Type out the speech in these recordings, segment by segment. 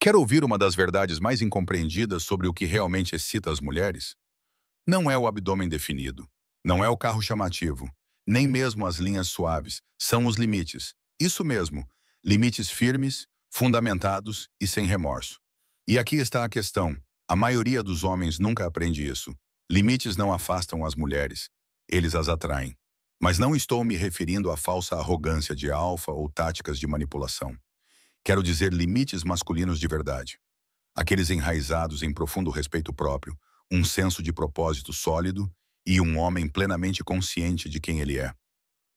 Quer ouvir uma das verdades mais incompreendidas sobre o que realmente excita as mulheres? Não é o abdômen definido, não é o carro chamativo, nem mesmo as linhas suaves, são os limites. Isso mesmo, limites firmes, fundamentados e sem remorso. E aqui está a questão: a maioria dos homens nunca aprende isso. Limites não afastam as mulheres, eles as atraem. Mas não estou me referindo à falsa arrogância de alfa ou táticas de manipulação. Quero dizer limites masculinos de verdade. Aqueles enraizados em profundo respeito próprio, um senso de propósito sólido e um homem plenamente consciente de quem ele é.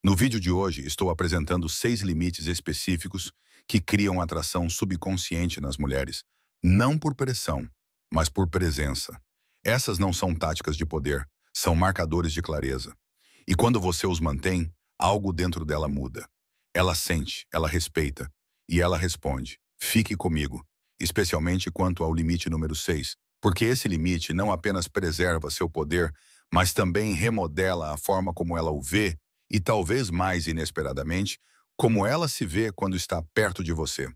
No vídeo de hoje, estou apresentando 6 limites específicos que criam atração subconsciente nas mulheres, não por pressão, mas por presença. Essas não são táticas de poder, são marcadores de clareza. E quando você os mantém, algo dentro dela muda. Ela sente, ela respeita, e ela responde: fique comigo, especialmente quanto ao limite número 6, porque esse limite não apenas preserva seu poder, mas também remodela a forma como ela o vê e, talvez mais inesperadamente, como ela se vê quando está perto de você.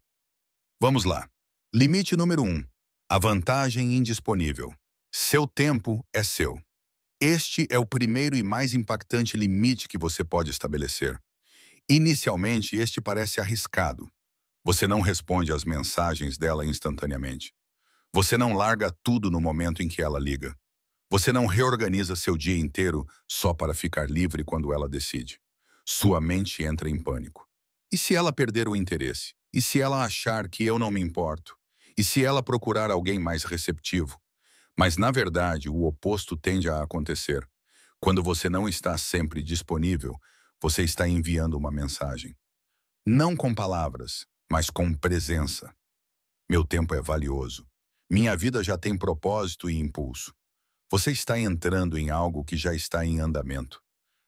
Vamos lá. Limite número 1. A vantagem indisponível. Seu tempo é seu. Este é o primeiro e mais impactante limite que você pode estabelecer. Inicialmente, este parece arriscado. Você não responde às mensagens dela instantaneamente. Você não larga tudo no momento em que ela liga. Você não reorganiza seu dia inteiro só para ficar livre quando ela decide. Sua mente entra em pânico. E se ela perder o interesse? E se ela achar que eu não me importo? E se ela procurar alguém mais receptivo? Mas, na verdade, o oposto tende a acontecer. Quando você não está sempre disponível, você está enviando uma mensagem. Não com palavras, mas com presença. Meu tempo é valioso. Minha vida já tem propósito e impulso. Você está entrando em algo que já está em andamento.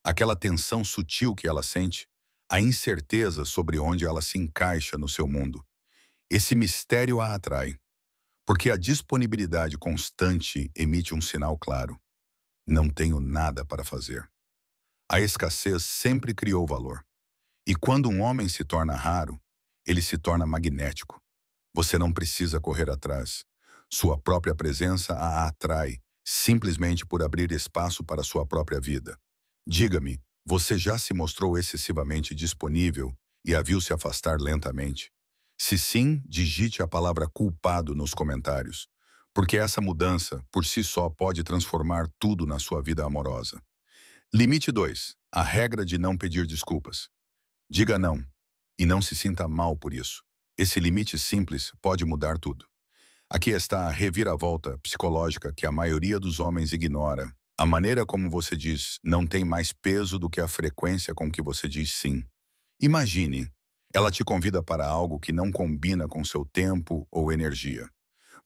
Aquela tensão sutil que ela sente, a incerteza sobre onde ela se encaixa no seu mundo. Esse mistério a atrai, porque a disponibilidade constante emite um sinal claro: não tenho nada para fazer. A escassez sempre criou valor. E quando um homem se torna raro, ele se torna magnético. Você não precisa correr atrás. Sua própria presença a atrai, simplesmente por abrir espaço para sua própria vida. Diga-me, você já se mostrou excessivamente disponível e a viu se afastar lentamente? Se sim, digite a palavra culpado nos comentários, porque essa mudança, por si só, pode transformar tudo na sua vida amorosa. Limite 2. A regra de não pedir desculpas. Diga não, e não se sinta mal por isso. Esse limite simples pode mudar tudo. Aqui está a reviravolta psicológica que a maioria dos homens ignora. A maneira como você diz não tem mais peso do que a frequência com que você diz sim. Imagine, ela te convida para algo que não combina com seu tempo ou energia.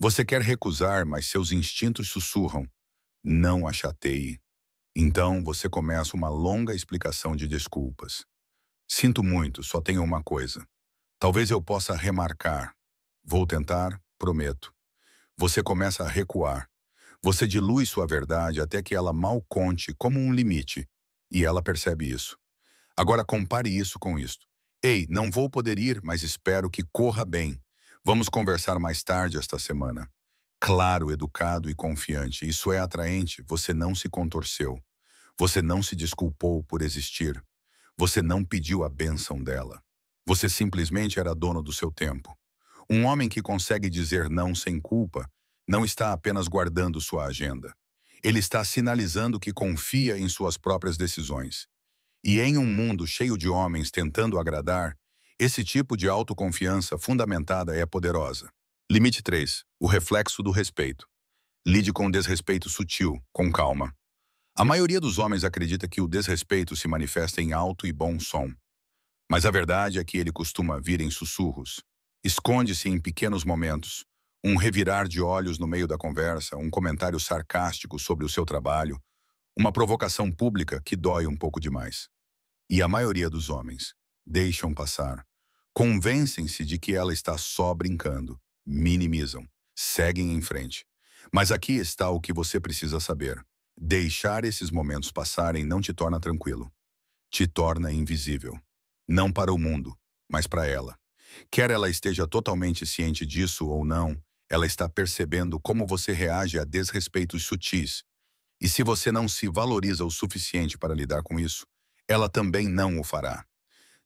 Você quer recusar, mas seus instintos sussurram: não a chateie. Então você começa uma longa explicação de desculpas. Sinto muito, só tenho uma coisa. Talvez eu possa remarcar. Vou tentar, prometo. Você começa a recuar. Você dilui sua verdade até que ela mal conte como um limite. E ela percebe isso. Agora compare isso com isto. Ei, não vou poder ir, mas espero que corra bem. Vamos conversar mais tarde esta semana. Claro, educado e confiante. Isso é atraente. Você não se contorceu. Você não se desculpou por existir. Você não pediu a bênção dela. Você simplesmente era dono do seu tempo. Um homem que consegue dizer não sem culpa não está apenas guardando sua agenda. Ele está sinalizando que confia em suas próprias decisões. E em um mundo cheio de homens tentando agradar, esse tipo de autoconfiança fundamentada é poderosa. Limite 3. O reflexo do respeito. Lide com o desrespeito sutil, com calma. A maioria dos homens acredita que o desrespeito se manifesta em alto e bom som. Mas a verdade é que ele costuma vir em sussurros. Esconde-se em pequenos momentos. Um revirar de olhos no meio da conversa, um comentário sarcástico sobre o seu trabalho, uma provocação pública que dói um pouco demais. E a maioria dos homens deixam passar. Convencem-se de que ela está só brincando. Minimizam. Seguem em frente. Mas aqui está o que você precisa saber. Deixar esses momentos passarem não te torna tranquilo. Te torna invisível. Não para o mundo, mas para ela. Quer ela esteja totalmente ciente disso ou não, ela está percebendo como você reage a desrespeitos sutis. E se você não se valoriza o suficiente para lidar com isso, ela também não o fará.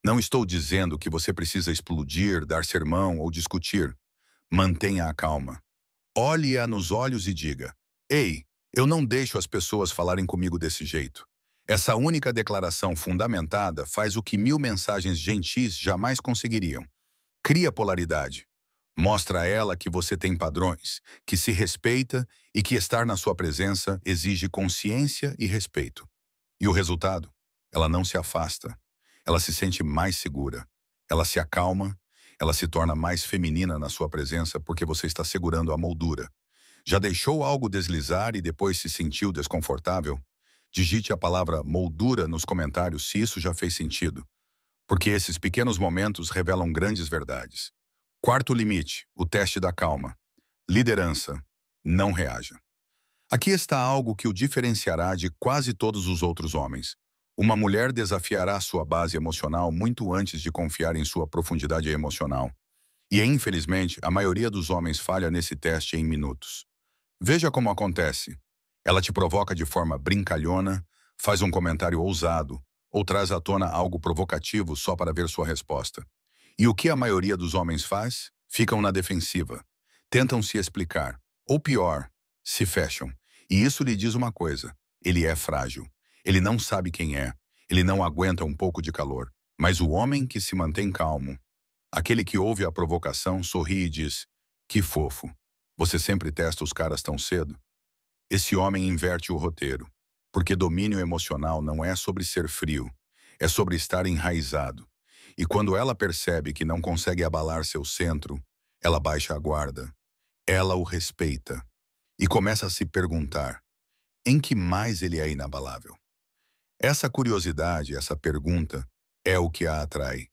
Não estou dizendo que você precisa explodir, dar sermão ou discutir. Mantenha a calma. Olhe-a nos olhos e diga: Ei, eu não deixo as pessoas falarem comigo desse jeito. Essa única declaração fundamentada faz o que 1000 mensagens gentis jamais conseguiriam. Cria polaridade. Mostra a ela que você tem padrões, que se respeita e que estar na sua presença exige consciência e respeito. E o resultado? Ela não se afasta. Ela se sente mais segura. Ela se acalma. Ela se torna mais feminina na sua presença porque você está segurando a moldura. Já deixou algo deslizar e depois se sentiu desconfortável? Digite a palavra moldura nos comentários se isso já fez sentido, porque esses pequenos momentos revelam grandes verdades. Quarto limite, o teste da calma. Liderança. Não reaja. Aqui está algo que o diferenciará de quase todos os outros homens. Uma mulher desafiará sua base emocional muito antes de confiar em sua profundidade emocional. E, infelizmente, a maioria dos homens falha nesse teste em minutos. Veja como acontece. Ela te provoca de forma brincalhona, faz um comentário ousado, ou traz à tona algo provocativo só para ver sua resposta. E o que a maioria dos homens faz? Ficam na defensiva. Tentam se explicar. Ou pior, se fecham. E isso lhe diz uma coisa: ele é frágil. Ele não sabe quem é. Ele não aguenta um pouco de calor. Mas o homem que se mantém calmo, aquele que ouve a provocação, sorri e diz: que fofo. Você sempre testa os caras tão cedo? Esse homem inverte o roteiro. Porque domínio emocional não é sobre ser frio. É sobre estar enraizado. E quando ela percebe que não consegue abalar seu centro, ela baixa a guarda. Ela o respeita. E começa a se perguntar: em que mais ele é inabalável? Essa curiosidade, essa pergunta, é o que a atrai.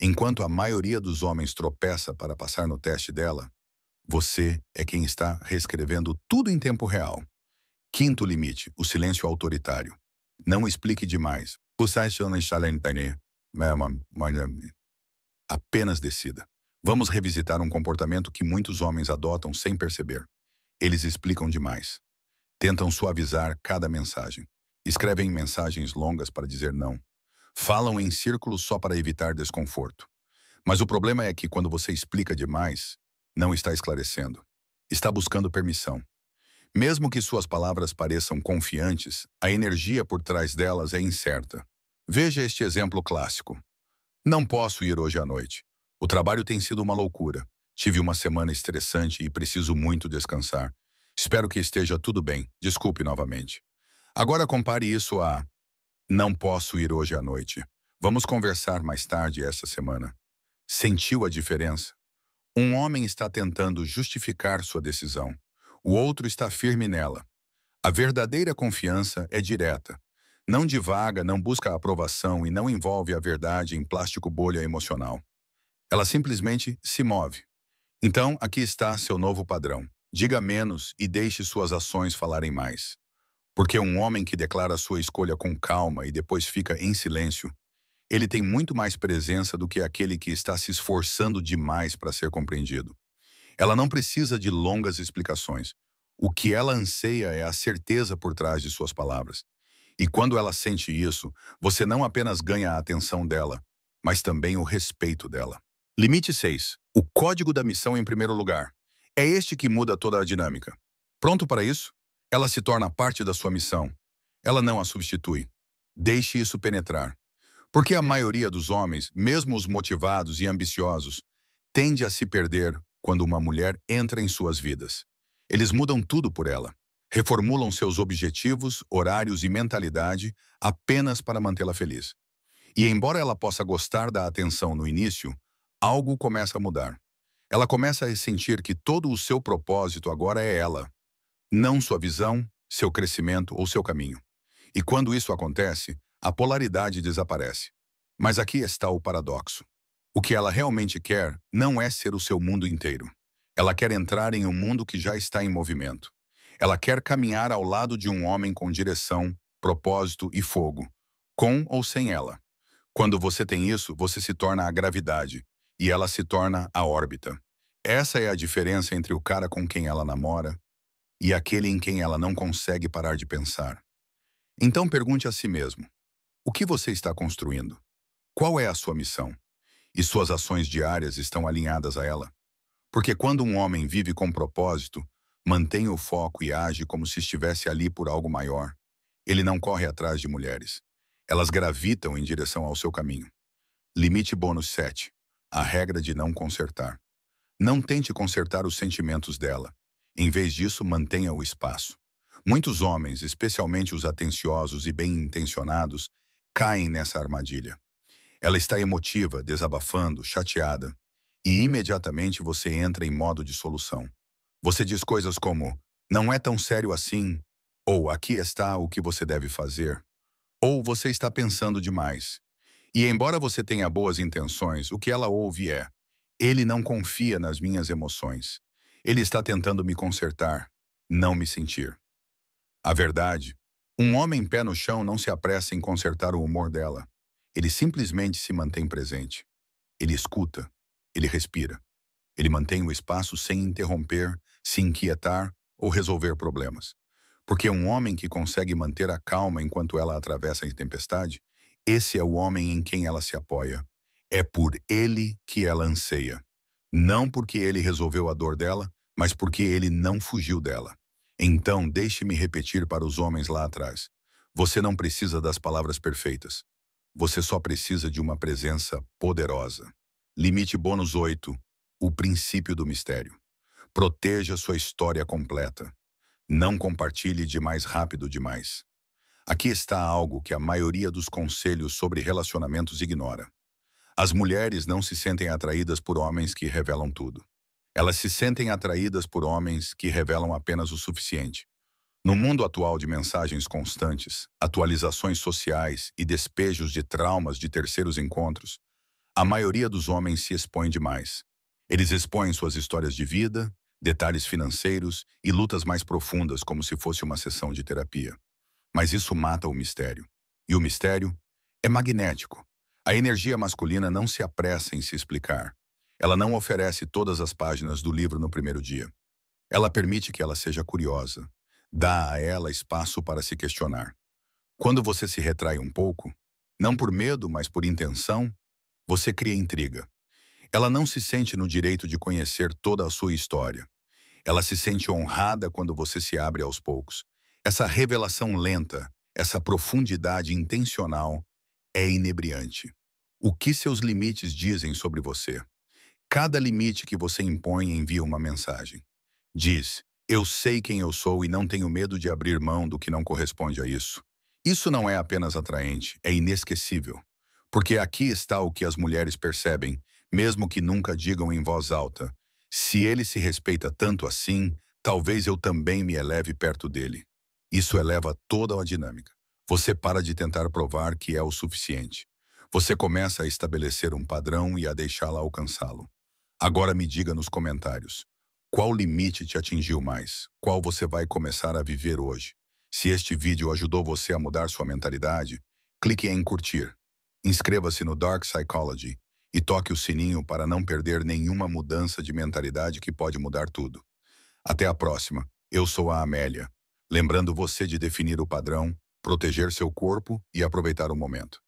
Enquanto a maioria dos homens tropeça para passar no teste dela, você é quem está reescrevendo tudo em tempo real. Quinto limite, o silêncio autoritário. Não explique demais. Apenas decida. Vamos revisitar um comportamento que muitos homens adotam sem perceber. Eles explicam demais. Tentam suavizar cada mensagem. Escrevem mensagens longas para dizer não. Falam em círculos só para evitar desconforto. Mas o problema é que quando você explica demais, não está esclarecendo. Está buscando permissão. Mesmo que suas palavras pareçam confiantes, a energia por trás delas é incerta. Veja este exemplo clássico. Não posso ir hoje à noite. O trabalho tem sido uma loucura. Tive uma semana estressante e preciso muito descansar. Espero que esteja tudo bem. Desculpe novamente. Agora compare isso a: não posso ir hoje à noite. Vamos conversar mais tarde essa semana. Sentiu a diferença? Um homem está tentando justificar sua decisão. O outro está firme nela. A verdadeira confiança é direta. Não divaga, não busca aprovação e não envolve a verdade em plástico bolha emocional. Ela simplesmente se move. Então, aqui está seu novo padrão. Diga menos e deixe suas ações falarem mais. Porque um homem que declara sua escolha com calma e depois fica em silêncio, ele tem muito mais presença do que aquele que está se esforçando demais para ser compreendido. Ela não precisa de longas explicações. O que ela anseia é a certeza por trás de suas palavras. E quando ela sente isso, você não apenas ganha a atenção dela, mas também o respeito dela. Limite 6. O código da missão em primeiro lugar. É este que muda toda a dinâmica. Pronto para isso? Ela se torna parte da sua missão. Ela não a substitui. Deixe isso penetrar. Porque a maioria dos homens, mesmo os motivados e ambiciosos, tende a se perder quando uma mulher entra em suas vidas. Eles mudam tudo por ela. Reformulam seus objetivos, horários e mentalidade apenas para mantê-la feliz. E embora ela possa gostar da atenção no início, algo começa a mudar. Ela começa a sentir que todo o seu propósito agora é ela, não sua visão, seu crescimento ou seu caminho. E quando isso acontece, a polaridade desaparece. Mas aqui está o paradoxo. O que ela realmente quer não é ser o seu mundo inteiro. Ela quer entrar em um mundo que já está em movimento. Ela quer caminhar ao lado de um homem com direção, propósito e fogo, com ou sem ela. Quando você tem isso, você se torna a gravidade. e ela se torna a órbita. Essa é a diferença entre o cara com quem ela namora e aquele em quem ela não consegue parar de pensar. Então pergunte a si mesmo: o que você está construindo? Qual é a sua missão? E suas ações diárias estão alinhadas a ela? Porque quando um homem vive com propósito, mantém o foco e age como se estivesse ali por algo maior, ele não corre atrás de mulheres. Elas gravitam em direção ao seu caminho. Limite bônus 7. A regra de não consertar. Não tente consertar os sentimentos dela. Em vez disso, mantenha o espaço. Muitos homens, especialmente os atenciosos e bem-intencionados, caem nessa armadilha. Ela está emotiva, desabafando, chateada, e imediatamente você entra em modo de solução. Você diz coisas como: não é tão sério assim, ou aqui está o que você deve fazer, ou você está pensando demais. E embora você tenha boas intenções, o que ela ouve é: ele não confia nas minhas emoções. Ele está tentando me consertar, não me sentir. A verdade, um homem pé no chão não se apressa em consertar o humor dela. Ele simplesmente se mantém presente. Ele escuta, ele respira. Ele mantém o espaço sem interromper, se inquietar ou resolver problemas. Porque um homem que consegue manter a calma enquanto ela atravessa a tempestade, esse é o homem em quem ela se apoia. É por ele que ela anseia. Não porque ele resolveu a dor dela, mas porque ele não fugiu dela. Então, deixe-me repetir para os homens lá atrás. Você não precisa das palavras perfeitas. Você só precisa de uma presença poderosa. Limite bônus 8. O princípio do mistério. Proteja sua história completa. Não compartilhe demais rápido demais. Aqui está algo que a maioria dos conselhos sobre relacionamentos ignora. As mulheres não se sentem atraídas por homens que revelam tudo. Elas se sentem atraídas por homens que revelam apenas o suficiente. No mundo atual de mensagens constantes, atualizações sociais e despejos de traumas de terceiros encontros, a maioria dos homens se expõe demais. Eles expõem suas histórias de vida, detalhes financeiros e lutas mais profundas como se fosse uma sessão de terapia. Mas isso mata o mistério. E o mistério é magnético. A energia masculina não se apressa em se explicar. Ela não oferece todas as páginas do livro no primeiro dia. Ela permite que ela seja curiosa. Dá a ela espaço para se questionar. Quando você se retrai um pouco, não por medo, mas por intenção, você cria intriga. Ela não se sente no direito de conhecer toda a sua história. Ela se sente honrada quando você se abre aos poucos. Essa revelação lenta, essa profundidade intencional é inebriante. O que seus limites dizem sobre você? Cada limite que você impõe envia uma mensagem. Diz: eu sei quem eu sou e não tenho medo de abrir mão do que não corresponde a isso. Isso não é apenas atraente, é inesquecível. Porque aqui está o que as mulheres percebem, mesmo que nunca digam em voz alta: se ele se respeita tanto assim, talvez eu também me eleve perto dele. Isso eleva toda a dinâmica. Você para de tentar provar que é o suficiente. Você começa a estabelecer um padrão e a deixá-la alcançá-lo. Agora me diga nos comentários: qual limite te atingiu mais? Qual você vai começar a viver hoje? Se este vídeo ajudou você a mudar sua mentalidade, clique em curtir. Inscreva-se no Dark Psychology e toque o sininho para não perder nenhuma mudança de mentalidade que pode mudar tudo. Até a próxima. Eu sou a Amélia. Lembrando você de definir o padrão, proteger seu corpo e aproveitar o momento.